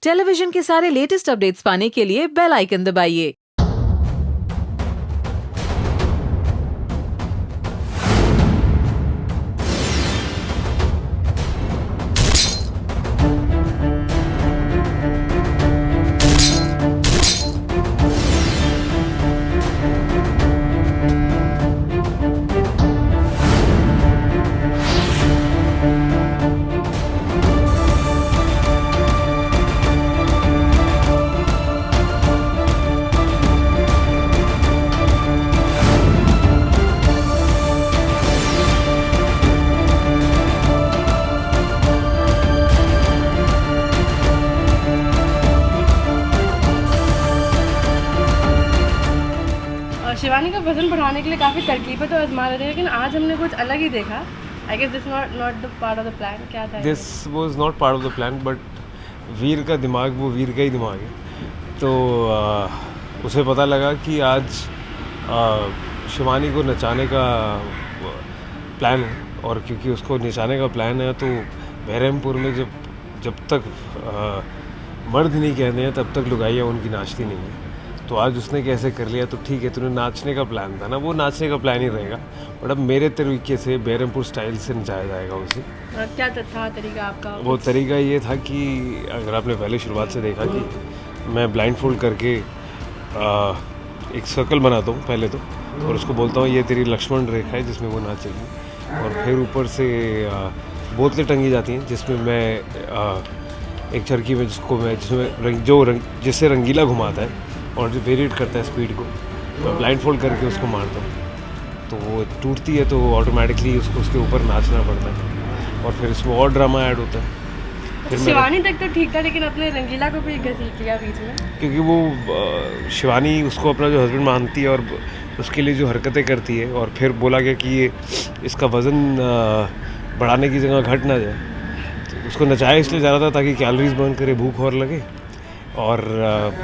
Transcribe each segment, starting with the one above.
Television के सारे latest updates पाने के लिए बेल आइकन दबाइए। शिवानी का वजन बढ़ाने के लिए काफ़ी तरकीबें तो आजमा रहे थे, लेकिन आज हमने कुछ अलग ही देखा। I guess this not the part of the plan. क्या था? This was not part of the plan, but Veer का दिमाग वो वीर का ही दिमाग है। तो उसे पता लगा कि आज शिवानी को नचाने का प्लान है, और क्योंकि उसको नचाने का प्लान है तो बहरमपुर में जब तक मर्द नहीं कहते हैं तब तक लुगाइयाँ उनकी नाचती नहीं है। तो आज उसने कैसे कर लिया, तो ठीक है, तूने नाचने का प्लान था ना, वो नाचने का प्लान ही रहेगा, बट अब मेरे तरीके से बहरमपुर स्टाइल से नचाया जाएगा उसे। क्या था तरीका आपका? वो तरीका ये था कि अगर आपने पहले शुरुआत से देखा कि मैं ब्लाइंड फोल्ड करके एक सर्कल बनाता हूँ पहले तो, और उसको बोलता हूँ ये तेरी लक्ष्मण रेखा है जिसमें वो नाचेगी, और फिर ऊपर से बोतलें टंगी जाती हैं जिसमें मैं एक चरखी में जिससे रंगीला घुमाता है और जो वेरिएट करता है स्पीड को, मैं ब्लाइंड फोल्ड करके उसको मारता हूँ, तो वो टूटती है तो ऑटोमेटिकली उसको उसके ऊपर नाचना पड़ता है, और फिर इसमें और ड्रामा ऐड होता है। फिर शिवानी तक तो ठीक था, लेकिन अपने रंगीला को भी घसीट लिया बीच में, क्योंकि वो शिवानी उसको अपना जो हस्बैंड मानती है और उसके लिए जो हरकतें करती है, और फिर बोला गया कि ये इसका वज़न बढ़ाने की जगह घट ना जाए, तो उसको नचाया इसलिए जा रहा था ताकि कैलोरीज बर्न करे, भूख और लगे, और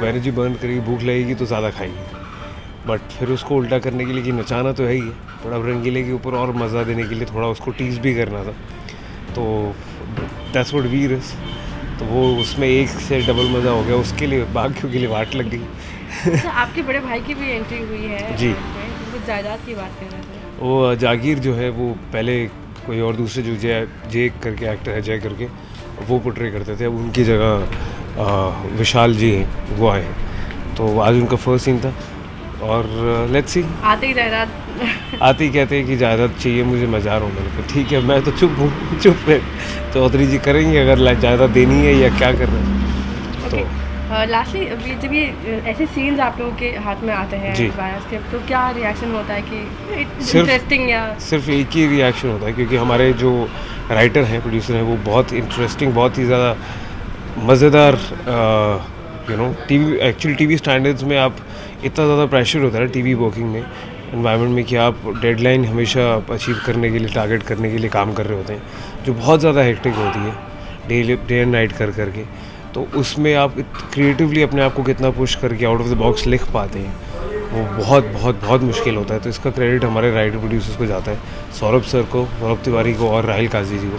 एनर्जी बर्न करेगी, भूख लगेगी तो ज़्यादा खाएगी। बट फिर उसको उल्टा करने के लिए कि नचाना तो है ही है, बट अब रंगीले के ऊपर और मज़ा देने के लिए थोड़ा उसको टीज़ भी करना था, तो दैट्स व्हाट वीर इज़। तो वो उसमें एक से डबल मज़ा हो गया, उसके लिए बाकियों के लिए वाट लग गई। अच्छा, आपके बड़े भाई की भी एंट्री हुई है जी, कुछ जायदाद की बात कर रहे थे। वो जागीर जो है वो पहले कोई और दूसरे जो जय करके एक्टर है, जय करके, वो पोर्ट्रे करते थे, अब उनकी जगह विशाल जी हैं, वो आए हैं, तो आज उनका फर्स्ट सीन था, और लेट्स सी। आते ही जायदाद आते ही कहते हैं कि जायदाद चाहिए मुझे, मैं जा रहा हूँ। मैंने कहा ठीक है, मैं तो चुप हूँ, चुप है, चौधरी जी करेंगे अगर जायदाद देनी है या क्या कर रहे हैं। तो लास्टली जब ये ऐसे सीन्स आप लोगों के हाथ में आते हैं स्क्रिप्ट, तो क्या रिएक्शन होता है कि इंटरेस्टिंग, या सिर्फ एक ही रिएक्शन होता है, क्योंकि हमारे जो राइटर हैं, प्रोड्यूसर हैं, वो बहुत इंटरेस्टिंग, बहुत ही ज़्यादा मज़ेदार, टीवी स्टैंडर्ड्स में आप इतना ज़्यादा प्रेशर होता है टीवी वर्किंग में, एनवायरनमेंट में, कि आप डेडलाइन हमेशा अचीव करने के लिए, टारगेट करने के लिए काम कर रहे होते हैं, जो बहुत ज़्यादा हेक्टिक होती है डे एंड नाइट करके। तो उसमें आप क्रिएटिवली अपने आप को कितना पुश करके आउट ऑफ द बॉक्स लिख पाते हैं, वो बहुत बहुत बहुत मुश्किल होता है। तो इसका क्रेडिट हमारे राइटर प्रोड्यूसर्स को जाता है, सौरभ सर को, सौरभ तिवारी को, और राहिल काजी जी को।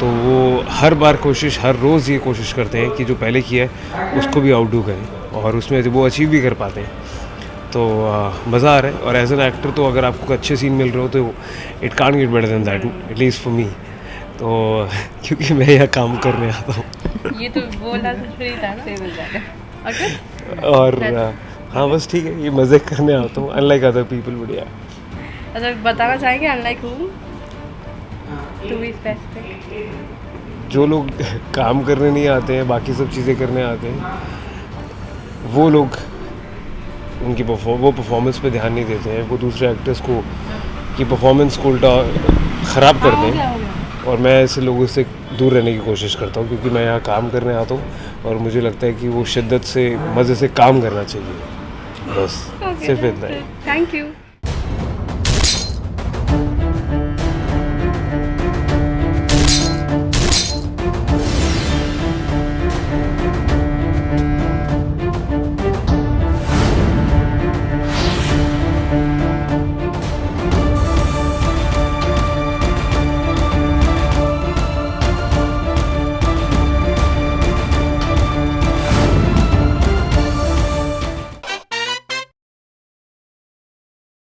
तो वो हर बार हर रोज़ ये कोशिश करते हैं कि जो पहले किया है उसको भी आउटडू करें, और उसमें वो अचीव भी कर पाते हैं। तो मज़ा आ रहा है, और एज एन एक्टर तो अगर आपको अच्छे सीन मिल रहे हो तो it can't get better than that, at least for me. तो क्योंकि मैं यहाँ काम करने आता हूँ। ये तो बोला फ्री था ना, और हाँ बस ठीक है, ये मज़े करने आता हूँ, अनलाइक अदर पीपल। बढ़िया। अच्छा, बताना चाहेंगे unlike whom to be specific? जो लोग काम करने नहीं आते हैं, बाकी सब चीज़ें करने आते हैं, वो लोग उनकी वो परफॉर्मेंस पे ध्यान नहीं देते हैं, वो दूसरे एक्टर्स को की परफॉर्मेंस को उल्टा ख़राब करते हैं, और मैं ऐसे लोगों से दूर रहने की कोशिश करता हूँ, क्योंकि मैं यहाँ काम करने आता हूँ और मुझे लगता है कि वो शिद्दत से, मज़े से काम करना चाहिए, बस सिर्फ इतना ही। Thank you.